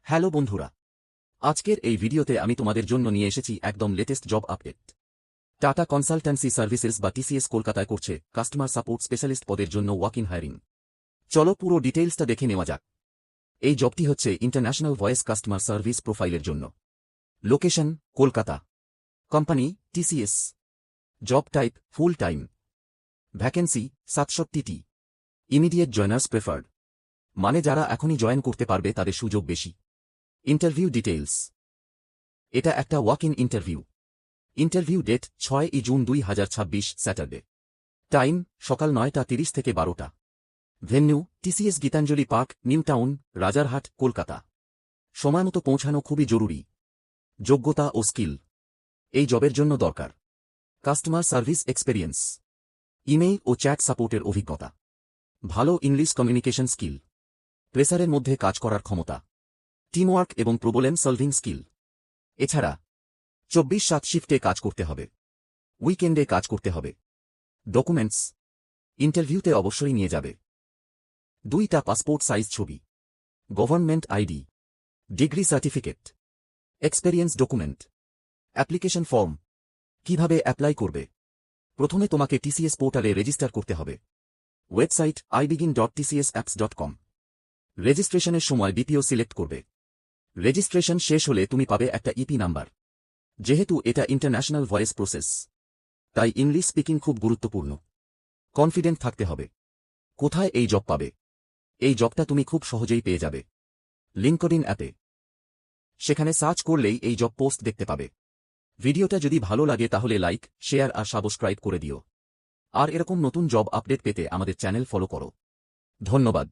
Hello বন্ধুরা, আজকের এই ভিডিওতে আমি তোমাদের জন্য নিয়ে এসেছি একদম latest job update. Tata consultancy services বা টিসিএস কলকাতায় করছে কাস্টমার সাপোর্ট স্পেশালিস্ট পদের জন্য ওয়াক ইন হায়ারিং। চলো পুরো ডিটেইলসটা দেখে নেওয়া যাক। এই জবটি হচ্ছে ইন্টারন্যাশনাল ভয়েস কাস্টমার সার্ভিস প্রোফাইলের জন্য। Location Kolkata. Company TCS. Job type full time. Vacancy 67টি। ইমিডিয়েট জয়নার্স প্রেফার্ড, মানে যারা এখনই জয়েন করতে পারবে তাদের সুযোগ বেশি। Interview details. এটা একটা walk in interview. Interview date 6 June 2026 Saturday. Time সকাল 9:30 থেকে 12টা। Venue TCS Gitanjali park, new town, Rajarhat, Kolkata. সময়মতো পৌঁছানো খুবই জরুরি। যোগ্যতা ও স্কিল। এই জবের জন্য দরকার কাস্টমার সার্ভিস এক্সপেরিয়েন্স, ইমেইল ও চ্যাট সাপোর্টের অভিজ্ঞতা, ভালো ইংলিশ কমিউনিকেশন স্কিল, প্রেসারের মধ্যে কাজ করার ক্ষমতা, টিমওয়ার্ক এবং প্রবলেম সলভিং স্কিল। এছাড়া 24/7 শিফটে কাজ করতে হবে, উইকেন্ডে কাজ করতে হবে। ডকুমেন্টস ইন্টারভিউতে অবশ্যই নিয়ে যাবে 2টা পাসপোর্ট সাইজ ছবি, government ID, degree certificate, experience document. Application form. কিভাবে অ্যাপ্লাই করবে? প্রথমে তোমাকে টিসিএস পোর্টালে রেজিস্টার করতে হবে। Website ibegin.tcsapps.com। রেজিস্ট্রেশনের সময় বিপিও সিলেক্ট করবে। রেজিস্ট্রেশন শেষ হলে তুমি পাবে একটা ইপি নাম্বার। যেহেতু এটা ইন্টারন্যাশনাল ভয়েস প্রসেস, তাই ইংলিশ স্পিকিং খুব গুরুত্বপূর্ণ। কনফিডেন্ট থাকতে হবে। কোথায় এই জব পাবে? এই জবটা তুমি খুব সহজেই পেয়ে যাবে লিঙ্কডইন অ্যাপে। সেখানে সার্চ করলেই এই জব পোস্ট দেখতে পাবে। ভিডিওটা যদি ভালো লাগে তাহলে লাইক, শেয়ার আর সাবস্ক্রাইব করে দিও। আর এরকম নতুন জব আপডেট পেতে আমাদের চ্যানেল ফলো করো। ধন্যবাদ।